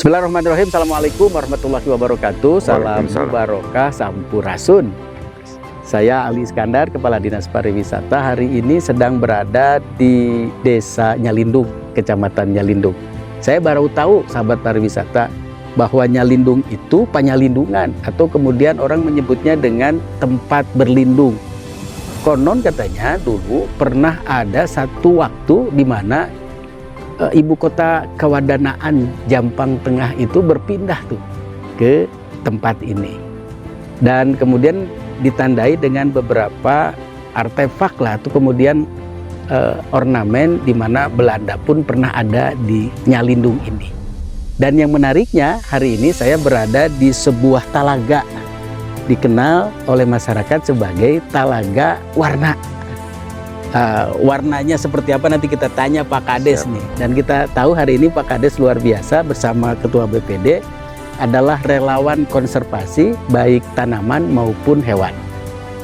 Bismillahirrahmanirrahim. Assalamualaikum warahmatullahi wabarakatuh. Salam barokah sampurasun. Saya Ali Iskandar, Kepala Dinas Pariwisata. Hari ini sedang berada di Desa Nyalindung, Kecamatan Nyalindung. Saya baru tahu, sahabat pariwisata, bahwa Nyalindung itu penyalindungan, atau kemudian orang menyebutnya dengan tempat berlindung. Konon katanya dulu pernah ada satu waktu di mana ibu kota Kawadanaan Jampang Tengah itu berpindah tuh ke tempat ini, dan kemudian ditandai dengan beberapa artefak lah, atau kemudian ornamen di mana Belanda pun pernah ada di Nyalindung ini. Dan yang menariknya, hari ini saya berada di sebuah talaga, dikenal oleh masyarakat sebagai Talaga Warna. Warnanya seperti apa nanti kita tanya Pak Kades nih. Dan kita tahu hari ini Pak Kades luar biasa bersama Ketua BPD adalah relawan konservasi baik tanaman maupun hewan.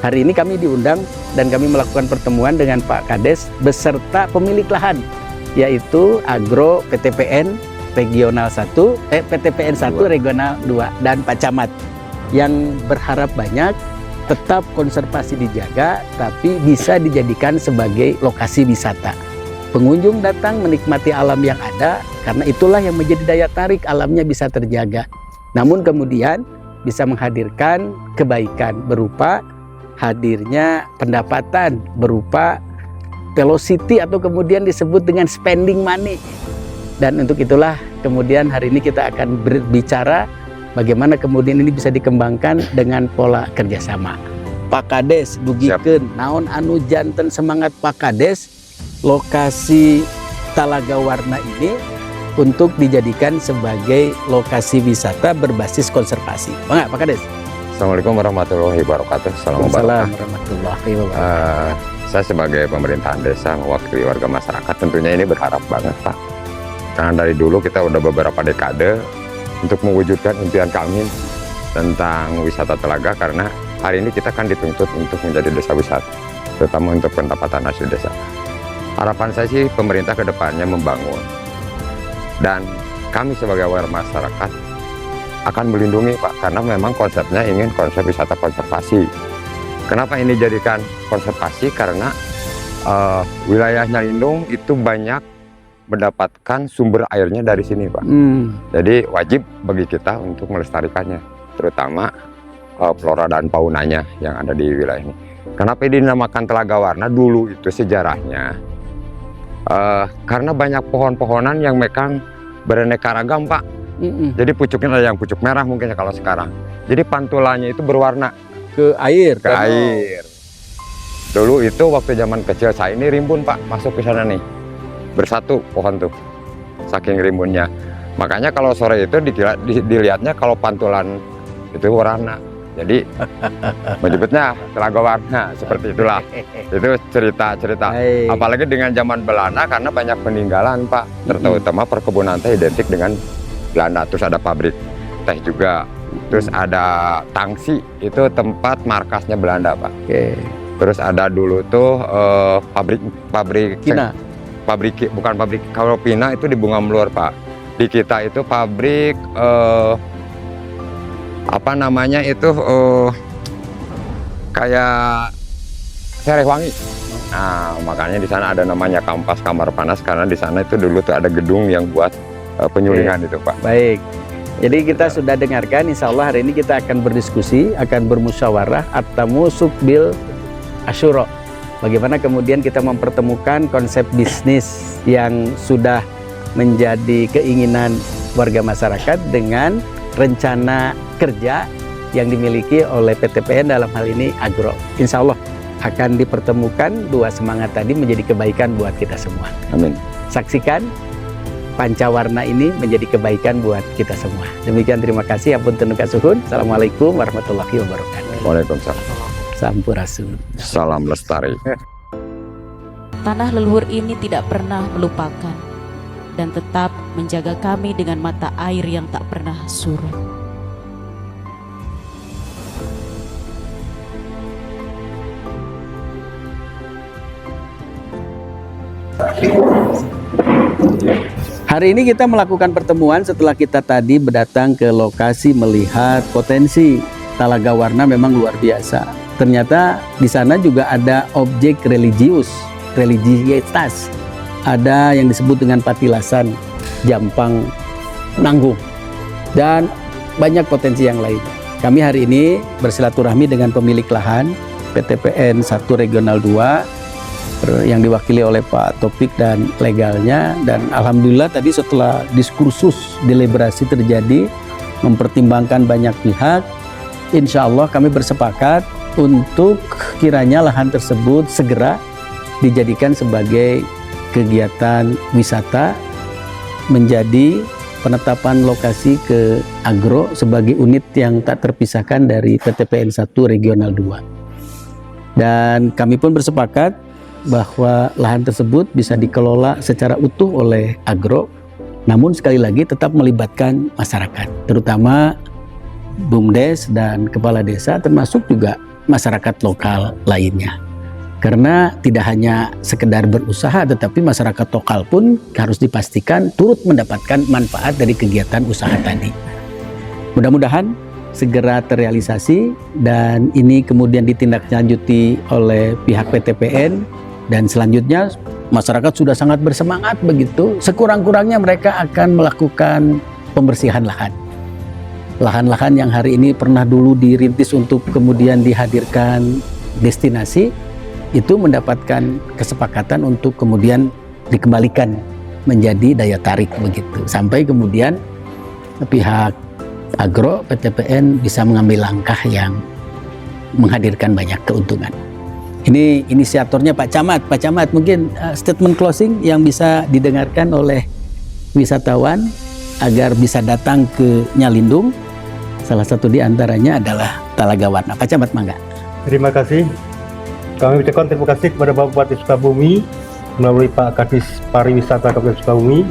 Hari ini kami diundang dan kami melakukan pertemuan dengan Pak Kades beserta pemilik lahan, yaitu Agro PTPN Regional 1, PTPN 1 Regional 2, dan Pak Camat, yang berharap banyak tetap konservasi dijaga, tapi bisa dijadikan sebagai lokasi wisata. Pengunjung datang menikmati alam yang ada, karena itulah yang menjadi daya tarik, alamnya bisa terjaga. Namun kemudian bisa menghadirkan kebaikan berupa hadirnya pendapatan, berupa velocity atau kemudian disebut dengan spending money. Dan untuk itulah kemudian hari ini kita akan berbicara bagaimana kemudian ini bisa dikembangkan dengan pola kerjasama. Pak Kades, dugikeun naon anu janten semangat Pak Kades lokasi Talaga Warna ini untuk dijadikan sebagai lokasi wisata berbasis konservasi. Bang, Pak Kades. Assalamualaikum warahmatullahi wabarakatuh. Assalamualaikum warahmatullahi wabarakatuh. Saya sebagai pemerintahan desa mewakili warga masyarakat tentunya ini berharap banget Pak. Karena dari dulu kita udah beberapa dekade untuk mewujudkan impian kami tentang wisata telaga, karena hari ini kita kan dituntut untuk menjadi desa wisata, terutama untuk pendapatan asli desa. Harapan saya sih pemerintah ke depannya membangun, dan kami sebagai warga masyarakat akan melindungi Pak, karena memang konsepnya ingin konsep wisata konservasi. Kenapa ini dijadikan konservasi? Karena wilayah Nyalindung itu banyak mendapatkan sumber airnya dari sini Pak. Jadi wajib bagi kita untuk melestarikannya, terutama flora dan faunanya yang ada di wilayah ini. Kenapa ini dinamakan Telaga Warna? Dulu itu sejarahnya karena banyak pohon-pohonan yang memang beraneka ragam Pak. Jadi pucuknya ada yang pucuk merah mungkin kalau sekarang. Jadi pantulannya itu berwarna ke air. Air. Dulu itu waktu zaman kecil saya ini rimbun Pak, masuk ke sana nih. Bersatu pohon tuh, saking rimbunnya. Makanya kalau sore itu dilihatnya kalau pantulan itu warna. Jadi menyebutnya Telaga Warna, seperti itulah. Itu cerita-cerita. Apalagi dengan zaman Belanda, karena banyak peninggalan Pak, terutama perkebunan teh identik dengan Belanda. Terus ada pabrik teh juga. Terus ada Tangsi, itu tempat markasnya Belanda Pak. Terus ada dulu tuh pabrik Cina. Bukan pabrik, kalau Pina itu di Bunga Meluar Pak. Di kita itu pabrik apa namanya itu kayak Serehwangi. Nah, makanya di sana ada namanya Kampas Kamar Panas, karena di sana itu dulu tuh ada gedung yang buat penyulingan itu Pak. Baik. Jadi kita sudah dengarkan, insya Allah hari ini kita akan berdiskusi, akan bermusyawarah at-tamu sukbil asyuro. Bagaimana kemudian kita mempertemukan konsep bisnis yang sudah menjadi keinginan warga masyarakat dengan rencana kerja yang dimiliki oleh PTPN, dalam hal ini Agro. Insya Allah akan dipertemukan dua semangat tadi menjadi kebaikan buat kita semua. Amin. Saksikan Pancawarna ini menjadi kebaikan buat kita semua. Demikian, terima kasih. Apunten kasuhun. Assalamualaikum warahmatullahi wabarakatuh. Waalaikumsalam. Sampurasun. Salam lestari. Tanah leluhur ini tidak pernah melupakan dan tetap menjaga kami dengan mata air yang tak pernah surut. Hari ini kita melakukan pertemuan setelah kita tadi berdatang ke lokasi melihat potensi Talaga Warna memang luar biasa. Ternyata di sana juga ada objek religius, religietas. Ada yang disebut dengan Patilasan, Jampang, Nanggung, dan banyak potensi yang lain. Kami hari ini bersilaturahmi dengan pemilik lahan PTPN 1 Regional 2 yang diwakili oleh Pak Topik dan legalnya, dan alhamdulillah tadi setelah diskursus deliberasi terjadi mempertimbangkan banyak pihak, insya Allah kami bersepakat untuk kiranya lahan tersebut segera dijadikan sebagai kegiatan wisata, menjadi penetapan lokasi ke agro sebagai unit yang tak terpisahkan dari PTPN 1 Regional 2. Dan kami pun bersepakat bahwa lahan tersebut bisa dikelola secara utuh oleh agro, namun sekali lagi tetap melibatkan masyarakat, terutama BUMDes dan kepala desa, termasuk juga masyarakat lokal lainnya. Karena tidak hanya sekedar berusaha, tetapi masyarakat lokal pun harus dipastikan turut mendapatkan manfaat dari kegiatan usaha tadi. Mudah-mudahan segera terrealisasi dan ini kemudian ditindaklanjuti oleh pihak PTPN, dan selanjutnya masyarakat sudah sangat bersemangat begitu. Sekurang-kurangnya mereka akan melakukan pembersihan lahan. Lahan-lahan yang hari ini pernah dulu dirintis untuk kemudian dihadirkan destinasi, itu mendapatkan kesepakatan untuk kemudian dikembalikan menjadi daya tarik begitu. Sampai kemudian pihak agro PTPN bisa mengambil langkah yang menghadirkan banyak keuntungan. Ini inisiatornya Pak Camat. Pak Camat, mungkin statement closing yang bisa didengarkan oleh wisatawan agar bisa datang ke Nyalindung. Salah satu di antaranya adalah Talaga Warna. Pak Camat, mangga. Terima kasih. Kami ucapkan terima kasih kepada Bapak Bupati Sukabumi melalui Pak Kadis Pariwisata Kabupaten Sukabumi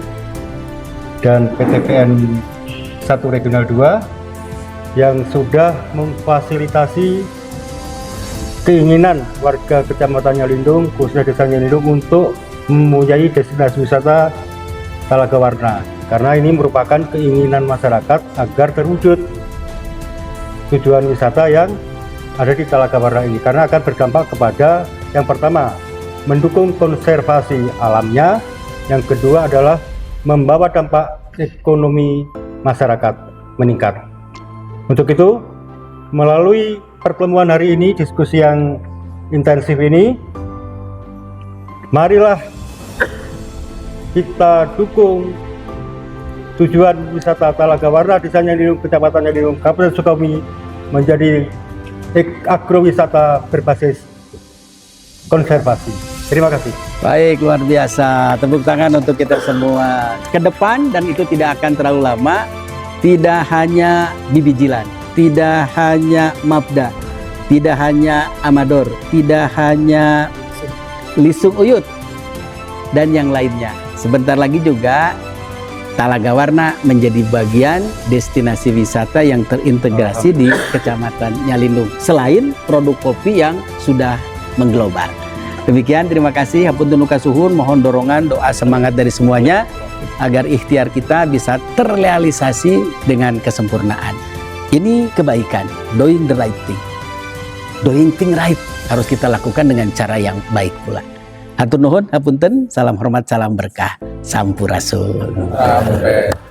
dan PTPN 1 Regional 2 yang sudah memfasilitasi keinginan warga Kecamatan Nyalindung, khususnya Desa Nyalindung, untuk mempunyai destinasi wisata Talaga Warna, karena ini merupakan keinginan masyarakat agar terwujud tujuan wisata yang ada di Talaga Warna ini, karena akan berdampak kepada yang pertama mendukung konservasi alamnya, yang kedua adalah membawa dampak ekonomi masyarakat meningkat. Untuk itu, melalui pertemuan hari ini, diskusi yang intensif ini, marilah kita dukung tujuan wisata Talaga Warna Desa Nyalindung, Kecamatan Nyalindung, Kabupaten Sukabumi menjadi agrowisata berbasis konservasi. Terima kasih. Baik, luar biasa. Tepuk tangan untuk kita semua. Ke depan, dan itu tidak akan terlalu lama, tidak hanya bibijilan, tidak hanya Mapda, tidak hanya Amador, tidak hanya Lisung Uyut, dan yang lainnya. Sebentar lagi juga Talaga Warna menjadi bagian destinasi wisata yang terintegrasi di Kecamatan Nyalindung, selain produk kopi yang sudah mengglobal. Demikian, terima kasih. Hapunten nuka suhun, mohon dorongan, doa semangat dari semuanya agar ikhtiar kita bisa terrealisasi dengan kesempurnaan. Ini kebaikan, doing the right thing. Doing thing right harus kita lakukan dengan cara yang baik pula. Hatur nuhun, hapunten, salam hormat, salam berkah, sampurasun. Amin.